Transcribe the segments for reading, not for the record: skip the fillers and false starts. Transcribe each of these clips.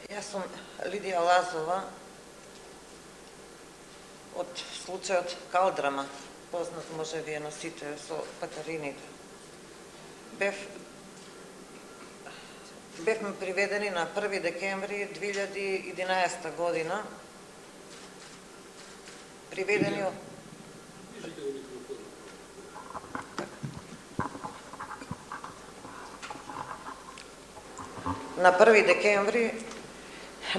Јас сум Лидија Лазова од случајот Калдрама, познат може вие на сите со Катарините. Бевме приведени на 1 декември 2011 година. Приведени на 1 декември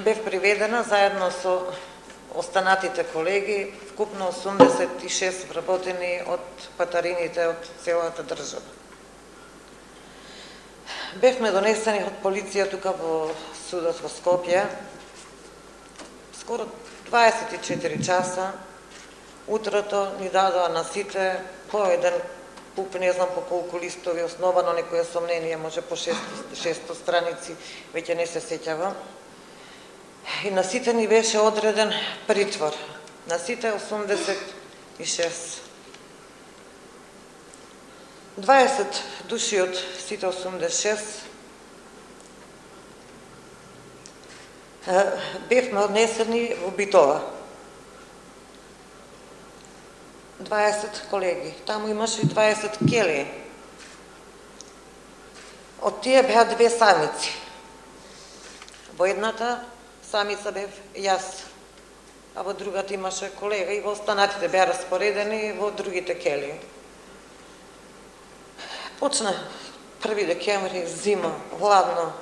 бев приведена заедно со останатите колеги, вкупно 86 вработени од Катарините од целата држава. Бевме донесени од полиција тука во судот во Скопје, скоро 24 часа. Утрото ни дадоа на сите по еден куп, не знам по колку листови, основано некоја сомнение, може по 600 страници, веќе не се сеќавам. И на сите ни беше одреден притвор. На сите 86. 20 души од сите 86 бевме однесени во Битола. 20 колеги. Таму имаше и 20 кели. Од тие беа 2 самици. Во едната самица бев јас, а во другата имаше колега и во останатите беа распоредени во другите кели. Почна 1 декември, зима, хладно.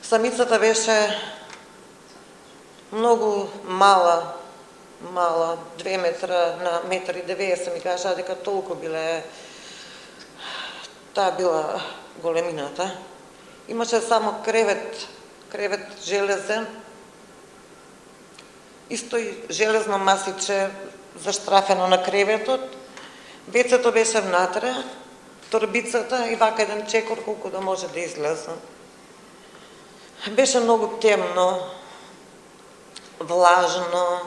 Самицата беше многу мала, 2 метра на 1,90 м, ми кажа дека толку биле, таа била големината. Имаше само кревет железен, исто и железно масиче заштрафено на креветот. Вецето беше внатре, торбицата и вака еден чекор колку да може да излезе. Беше многу темно, влажно,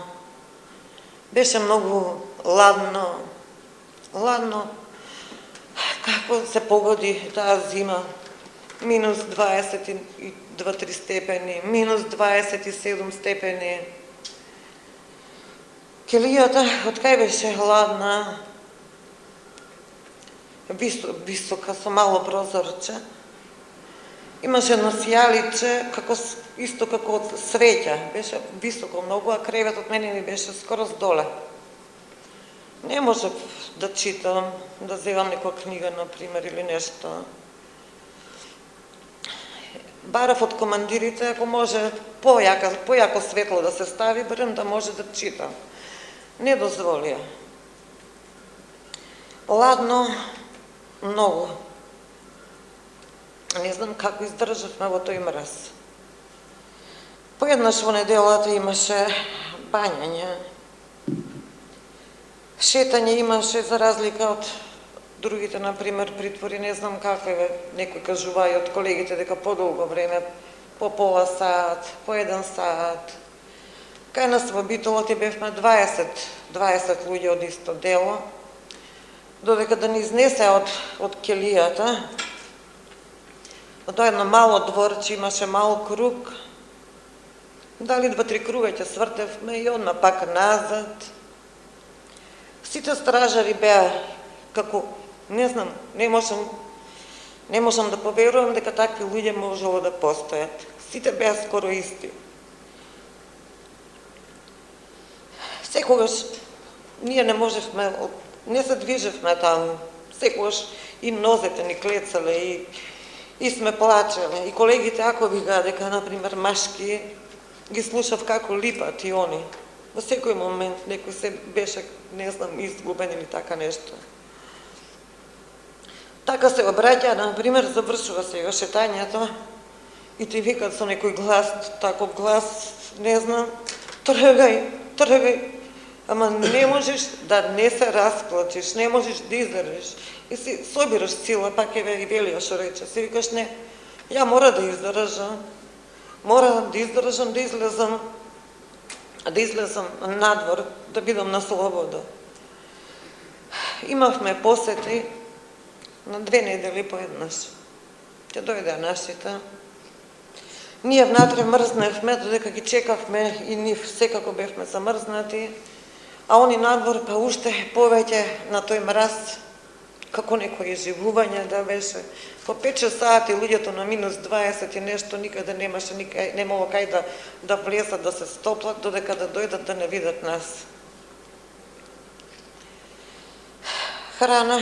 беше многу ладно, како се погоди таа зима, минус 22-3 степени, минус 27 степени. Келијата, од кај беше хладна, висока, со мало прозорче. Имаше едно сијаличе, исто како од свеќа, беше високо многу, а креветот мене ми беше скоро здоле. Не можев да читам, да земам некоја книга, например, или нешто. Барав од командирите, ако може појако светло да се стави, барем да може да читам. Не дозволија. Ладно, многу. Не знам како издржавме во тој мраз. Поеднаш во неделата имаше бањање. Шетање имаше за разлика од другите, например, притвори, не знам како е, некој кажува и од колегите дека подолго време, по пола саат, по 1 саат. Кај нас во Битола бевме 20 луѓе од исто дело, додека да ни изнесе од келијата, во тоа едно мало дворче имаше мал круг, дали 2-3 круга ќе свртевме и одма пак назад. Сите стражари беа како, не знам, не можам да поверувам дека такви луѓе можело да постојат. Сите беа скоро исти. Секогаш ние не можевме, не се движевме таму. Секогаш и нозете ни клецале и сме плачеле. И колегите ако вика дека, например, машки, ги слушав како липат и они. Во секој момент некој се беше, не знам, изгубен или така нешто. Така се обраќа, например, завршува се ја шетањето и ти викат со некој глас, таков глас, не знам, тргај, ама не можеш да не се расплачеш, не можеш да издржиш. И си собираш сила, пак е Велија што рече, си викаш не, ја мора да издржам, да излезам надвор, да бидам на слобода. Имавме посети на 2 недели поеднаш. Ќе дојдеа нашите, Ние внатре мрзневме, додека ги чекавме и нив секако бевме замрзнати, а они надвор па уште повеќе на тој мраз, како некои живување да беше. По 5-6 сати луѓето на -20 и нешто никаде немаше, немало кај да влезат, да се стоплат, додека да дојдат да не видат нас. Храна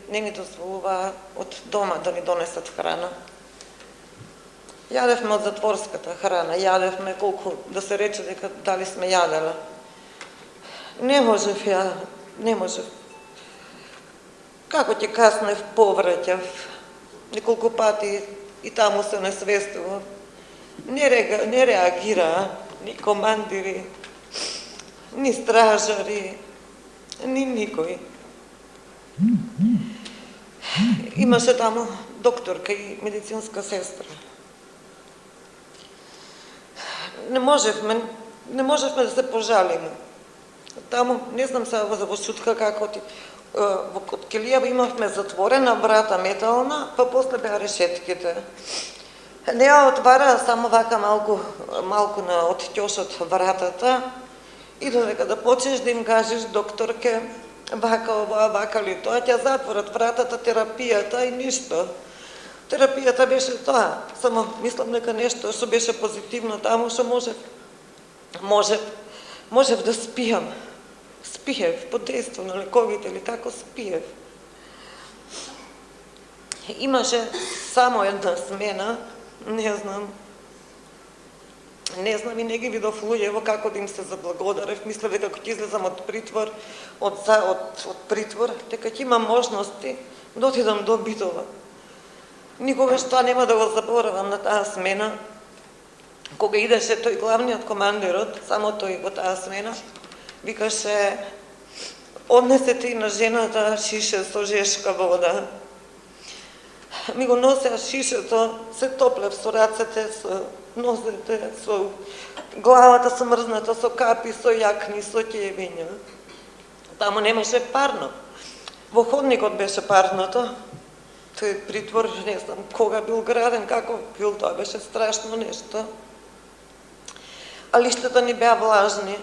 не ни дозволува од дома да ни донесат храна. Јадевме од затворската храна, јадевме колку да се рече дека дали сме јадела. Не можев. Како ќе каснев, повраќав. Неколку пати и таму се несвестував. Не реагира ни командири, ни стражари, ни никој. Имаше таму докторка и медицинска сестра. Не можевме да се пожалиме. Таму, не знам сега во шутка како во Коткелијава имавме затворена врата метална, па после беа решетките. Не ја отвара само вака малку на од ќошот вратата и додека да почнеш да им кажеш докторке вака ова, вака ли тоа, ќе затворат вратата, терапијата и ништо. Терапијата беше тоа, само мислам дека нешто што беше позитивно таму, што можев да спијам. Спиев под дејство на лековите или како спиев. Имаше само една смена, не знам и не ги видов луѓево како да им се заблагодарев. Мислев дека ќе излезам од притвор, од притвор, дека ќе имам можности да отидам до Битола. Никогаш тоа нема да го заборавам на таа смена. Кога идеше тој главниот командирот, само тој во таа смена, викаше, однесете и на жената шише со жешка вода. Ми го носеа шишето, се топлев со рацете, со нозете, со главата смрзната, со капи, со јакни, со ќевиња. Таму немаше парно. Во ходникот беше парното. Тој притвор, не знам кога бил граден, како бил, тоа беше страшно нешто. А лиштата ни беа влажни.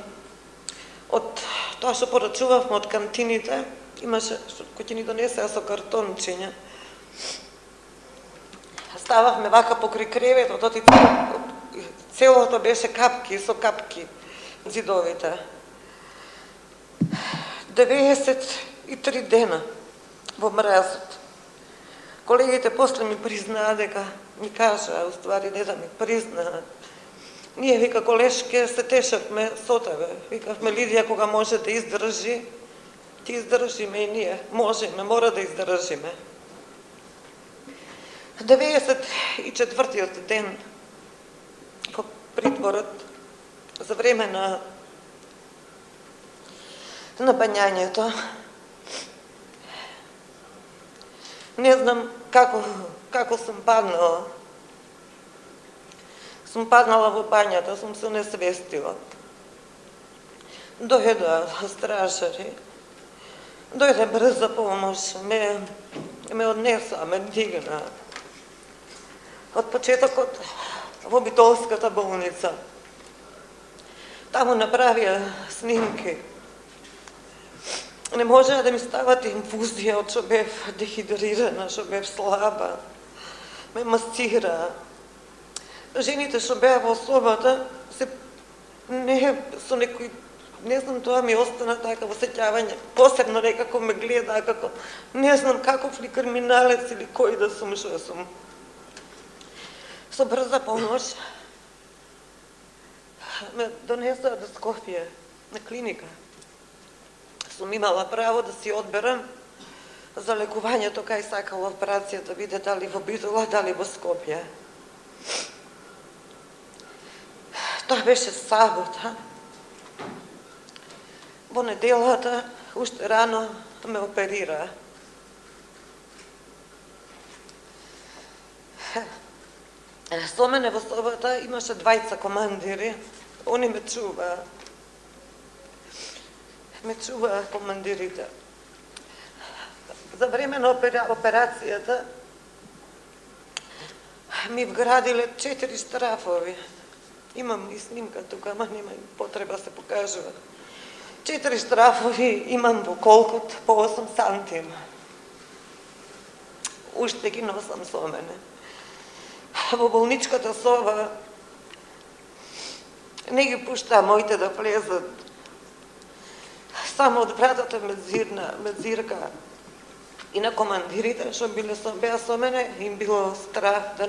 Од тоа што порачувавме од кантините, имаше кој ќе ни донесеа со картончиња. Стававме вака покри креветот, и целото беше капки со капки зидовите. 93 дена во мразот. Колегите после ми признаа дека ми кажаа, уствари не да ми признаа. Ние, вика, колешке, се тешевме со тебе. Викавме, Лидија, кога може да издржи, ти издржиме и ние. Можеме, мора да издржиме. 94-тиот ден во притворот, за време на бањањето, не знам како сум паднала. Сум паднала во бањата, сум се несвестила. Дојдоа стражари, дојде брза помош, ме однесоа, ме дигнаа. Од почетокот во Битолската болница. Таму направија снимки. Не можеа да ми стават инфузија, од што бев дехидрирана, што бев слаба. Ме масцираа. Жените што беа во собата, со некој, не знам, тоа ми остана така во сеќавање, посебно некако ме гледаа како, не знам каков ли криминалец или кој да сум, што сум. Со брза помош ме донесоа до Скопје, на клиника. Сум имала право да си одберам за лекувањето кај сакала операција да биде дали во Битола, дали во Скопје. Тоа беше сабота. Во неделата, уште рано, ме оперираа. Со мене во собата имаше 20 командири. Они ме чуваа. Ме чуваа командирите. За време на операцијата ми вградиле 4 штрафови. Имам и снимка тука, ама нема потреба се покажува. 4 штрафови имам во колкот по 8 сантима. Уште ги носам со мене. Во болничката соба не ги пуштаа моите да влезат. Само од вратата медзирка и на командирите што беа со мене, им било страх да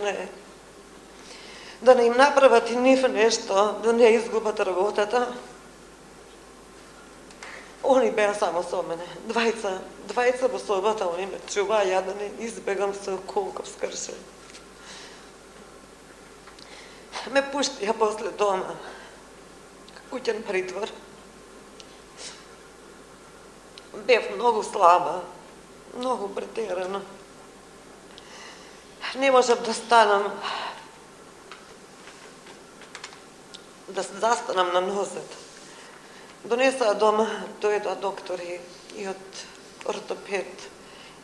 не им направат и нив нешто, да не изгубат работата. Они беа само со мене. Двајца во собата, они ме чуваа, ја да не избегам со колков скршен. Ме пуштија после дома, куќен притвор. Бев многу слаба, многу претерано. Не можев да станам, да застанам на носет. Донесаа дома, дојдоа доктори и од ортопед,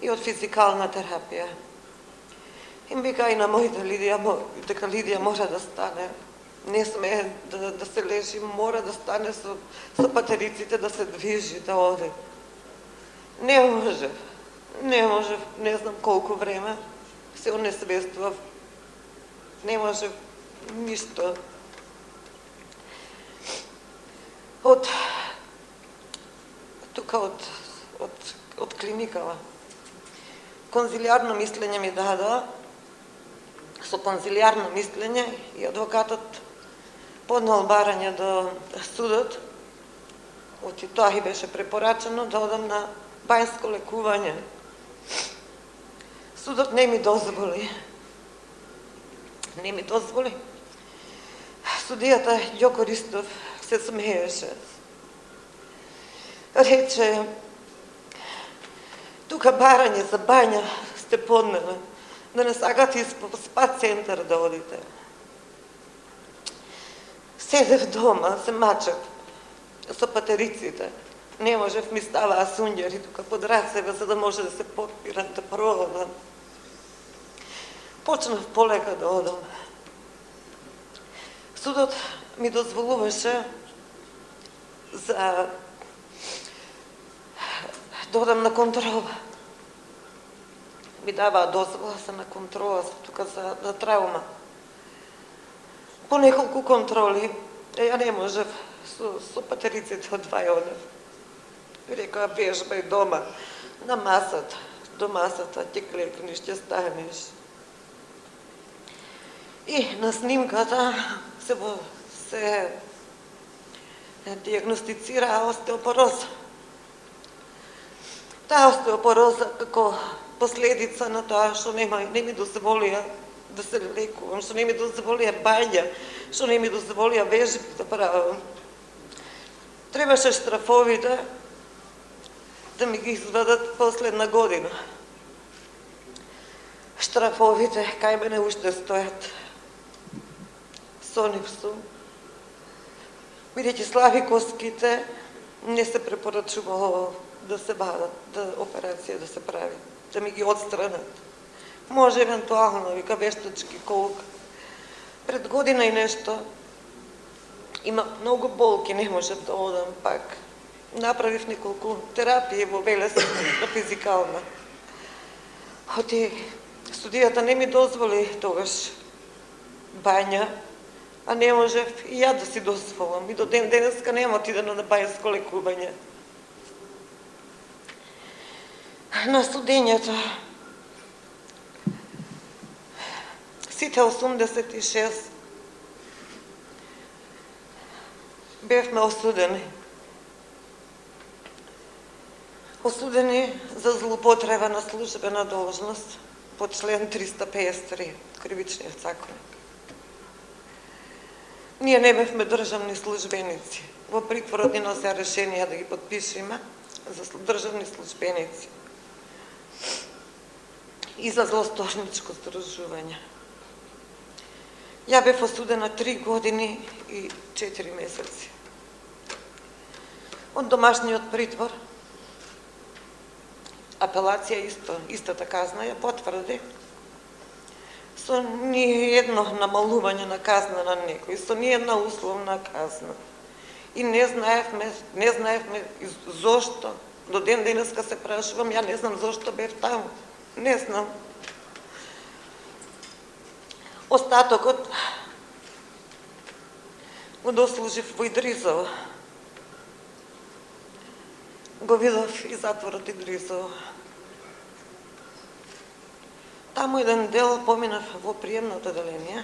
и од физикална терапија. Им вика и на моите дека Лидија мора да стане. Не смее да се лежи, мора да стане со патериците, да се движи, да оде. Не можев, не знам колку време, се онесвестував. Не можев ништо. Од клиникава. Конзилиарно мислење ми дадоа. Со конзилиарно мислење и адвокатот поднал барање до судот. Оти тоа и беше препорачено да одам на бајско лекување. Судот не ми дозволи. Судијата Ѓоко Ристов се смееше. Рече, тука барање за бања сте поднеле, да не сакате во спа центар да одите. Седев дома, се мачев со патериците. Не можев, ми ставаа сунѓери тука под рацеве, за да може да се подпирам, да проодам. Почнав полека да одам. Судот ми дозволуваше да одам на контрола. Ми даваа дозвола се на контрола тука за траума. По неколку контроли, ја не можев со патериците од двај одев. Рекоа, вежбај дома, на масата, до масата, ќе клекнеш, ќе станеш. И на снимката се диагностицира остеопороза. Таа остеопороза како последица на тоа што не ми дозволија да се лекувам, што не ми дозволија бања, што не ми дозволија вежби да правам. Требаше штрафовите да ми ги извадат последна година. Штрафовите кај мене уште стојат. Со нив сум. Бидејќи слаби коските, не се препорачувало да се бадат, операција да се прави, да ми ги отстранат. Може евентуално, вика, вештачки колка. Пред година и нешто има многу болки, не можев да одам пак. Направив неколку терапии во Велес на физикална. Оти студијата не ми дозволи тогаш бања, а не можев и ја да си дозволам. И до ден денеска нема отидено на бајско лекување. На судењето сите 86 бевме осудени. Осудени за злоупотреба на службена должност по член 353 Кривичниот законник. Ние не бевме државни службеници. Во притворот ни носеа решенија да ги подпишеме за државни службеници и за злосторничко здружување. Ја бев осудена 3 години и 4 месеци. Од домашниот притвор, апелација истата казна ја потврди со ни едно намалување на казна на некој, со ни една условна казна. И не знаевме зошто. До ден денеска се прашувам, ја не знам зошто бев таму. Не знам. Остатокот го дослужив во Идризово. Го видов и затворот Идризово. Таму еден дел поминав во приемното оделение.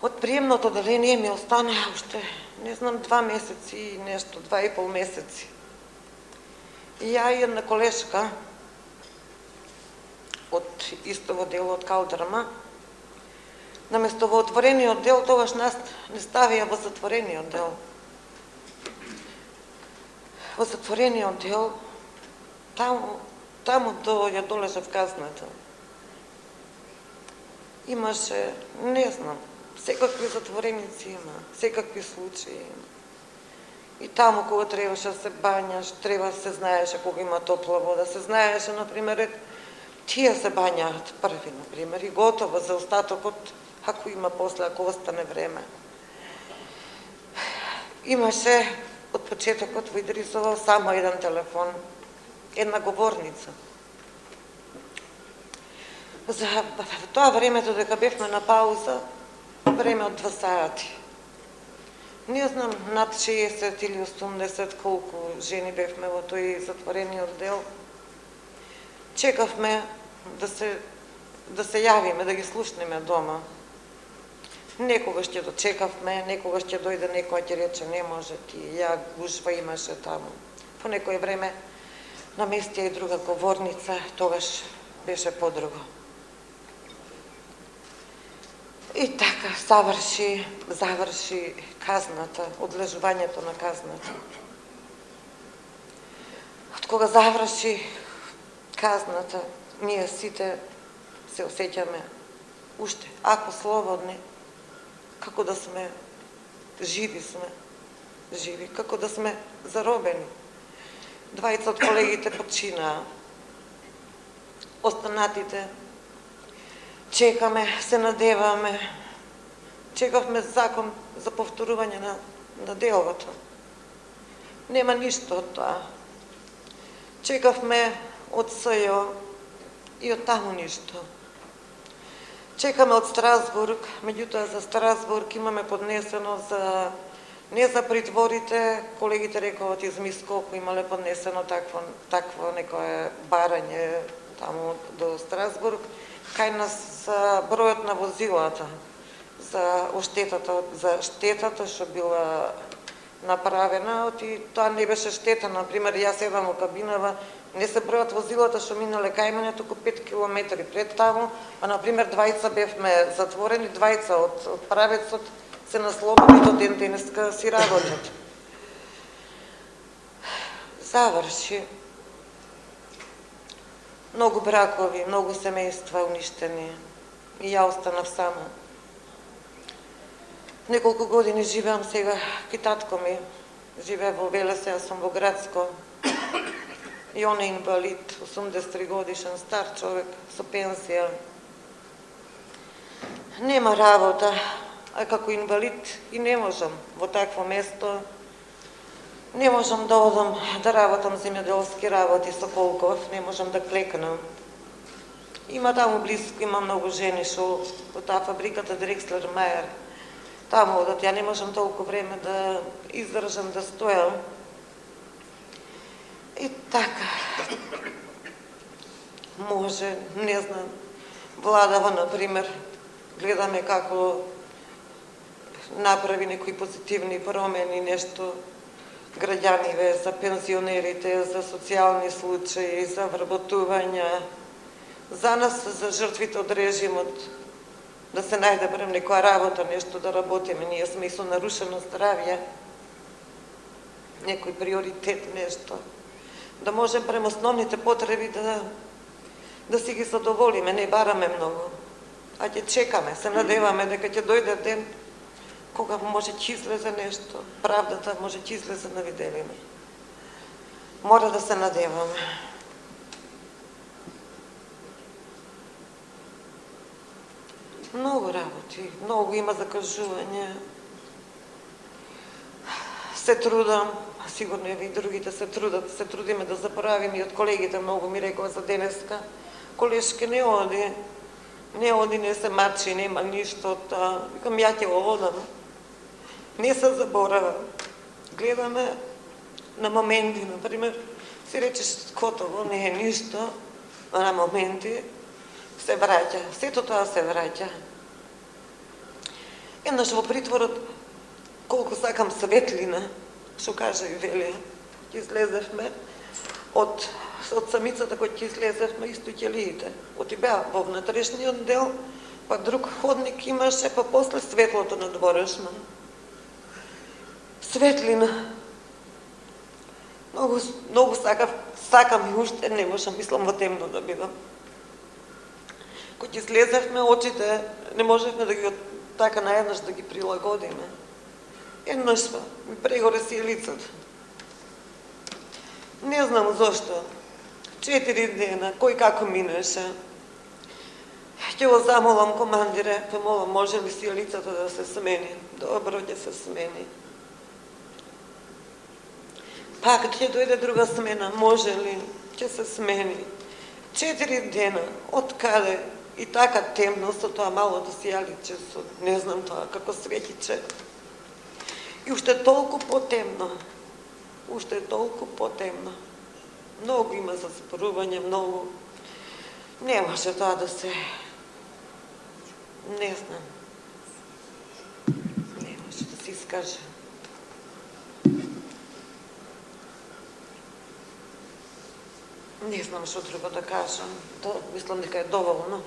Од приемното оделение ми остана уште, не знам, 2 месеци и нешто, 2,5 месеци. И ја и една колешка од истово дело од Калдрама, наместо во отворениот дел, тогаш нас не ставија во затворениот дел. Во затворениот дел, таму ја долежав казната. Имаше, не знам, секакви затвореници има, секакви случаи има. И таму кога требаше да се бањаш, треба да се знаеше кога има топла вода, се знаеше, например, тие се бањаат први, например, и готово за остатокот, ако има после, ако остане време. Имаше од почетокот во Идризово само еден телефон, една говорница. За тоа времето дека бевме на пауза, време од 2 сати. Не знам над 60 или 80 колку жени бевме во тој затворениот дел. Чекавме да се јавиме, да ги слушнеме дома. Некогаш ќе дочекавме, некогаш ќе дојде некој ќе рече не може ти, ја гужва имаше таму. По некој време наместија и друга говорница, тогаш беше подруго. И така заврши казната, одлежувањето на казната. Од кога заврши казната, ние сите се осеќаме уште, ако слободни, како да сме живи, како да сме заробени. 2 од колегите починаа. Останатите чекаме, се надеваме, чекавме закон за повторување на делото. Нема ништо од тоа. Чекавме од СЈО и од таму ништо. Чекаме од Страсбург, меѓутоа за Страсбург имаме поднесено не за притворите, колегите рекоат измисколку имале поднесено такво некое барање таму до Страсбург, кај нас за бројот на возилата, за штетата што била направена, и тоа не беше штета, например, јас седам во кабинава, не се бројат возилата што минале кај мене, туку 5 километри пред таму, а например 2 бевме затворени, 2 од правецот се наслободни до ден денеска си работат. Заврши. Многу бракови, многу семејства уништени. И ја останав сама. Неколку години живеам сега кај татко ми. Живеа во Велесе, јас сум во Градско. И он е инвалид, 83 годишен стар човек со пенсија. Нема работа, а како инвалид и не можам во такво место. Не можам да одам да работам земјоделски работи со Колков, не можам да клекнам. Има таму близко, има многу жени што во таа фабриката Дрекслер Мајер. Таму одат, ја не можам толку време да издржам, да стојам. И така, може, не знам, владава, например, гледаме како направи некои позитивни промени, нешто граѓаниве, за пензионерите, за социјални случаи, за вработувања, за нас, за жртвите од режимот, да се најде барем некоја работа, нешто да работиме, ние сме и со нарушено здравје, некој приоритет, нешто, да може барем основните потреби да си ги задоволиме, не бараме многу, а ќе чекаме, се надеваме дека ќе дојде ден кога може ќе излезе нешто, правдата може ќе излезе на виделина. Мора да се надеваме. Многу работи, многу има закажување. Се трудам, сигурно и другите се трудат, се трудиме да заборавиме и од колегите многу ми рекоа за денеска. Колешке не оди, не се мачи, нема ништо од тоа. Викам, ја ќе одам. Не се заборава. Гледаме на моменти, например, си речеш готово, не е ништо, а на моменти се враќа. Сето тоа се враќа. Еднаш во притворот, колку сакам светлина, што кажа и Велија, ќе излезевме од самицата кој ќе излезевме исто ќелиите. Оти беа во внатрешниот дел, па друг ходник имаше, па после светлото надворешно. Светлина. Многу сакам и уште не можам, мислам во темно да бидам. Кој излезевме, очите не можевме да ги така наеднаш да ги прилагодиме. Еднаш ми прегоре си лицето. Не знам зошто. 4 дена, кој како минеше. Ќе го замолам командире, помолам, може ли си лицето да се смени? Добро, ќе се смени. Пак ќе дојде друга смена, може ли? Ќе се смени. 4 дена, од каде? И така темно, со тоа малото сијаличе, со не знам тоа, како светиче. И уште толку потемно. Уште толку потемно. Многу има за спорување, многу. Не може тоа да се... Не знам. Не може да се искаже. Не знам што друго да кажам. Мислам дека е доволно.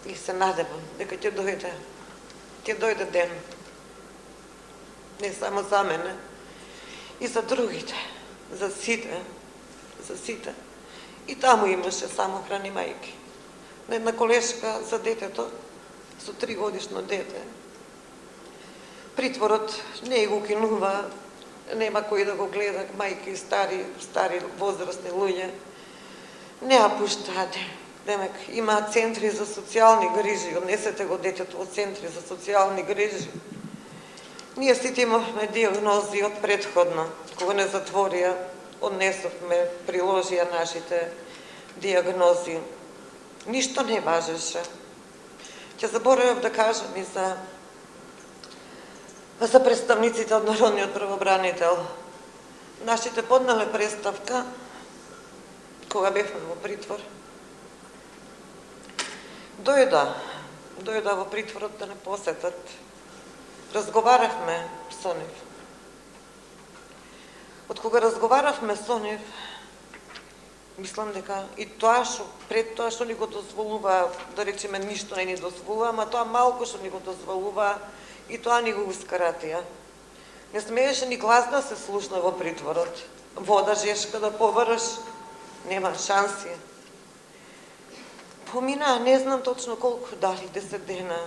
И се надевам дека ќе дојде ден. Не само за мене, и за другите, за сите. И таму имаше самохрани мајки. На една колешка за детето, со 3-годишно дете. Притворот не го кинува, нема кој да го гледа, мајки, стари возрастни луѓе. Не ја пуштаат. Демек, има центри за социјални грижи, однесете го детето од центри за социјални грижи. Ние сите имавме диагнози од предходно, кога не затворија, однесовме, приложија нашите диагнози. Ништо не важеше. Ќе заборавам да кажам и за представниците од Народниот правобранител. Нашите поднале представка, кога бевме во притвор, дојда во притворот да не посетат. Разговаравме со нив. Од кога разговаравме со нив, мислам дека и тоа што пред тоа што ни го дозволува, да речеме ништо не ни дозволува, ама тоа малку што ни го дозволува, и тоа ни го ускаратија. Не смееше ни глас да се слушна во притворот. Вода жешка да повараш, нема шанси. Помина, не знам точно колку, дали 10 дена,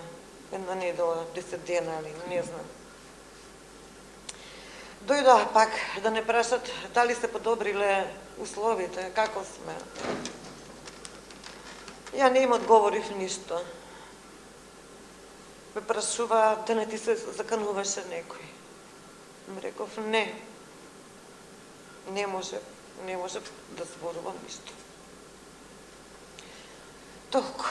една недела, 10 дена, али не знам. Дојдоа пак да не прашат дали се подобриле условите, како сме. Ја не им одговорив ништо. Ме прашува да не ти се закануваше некој. Ме реков не. Не може да зборувам ништо. Толку.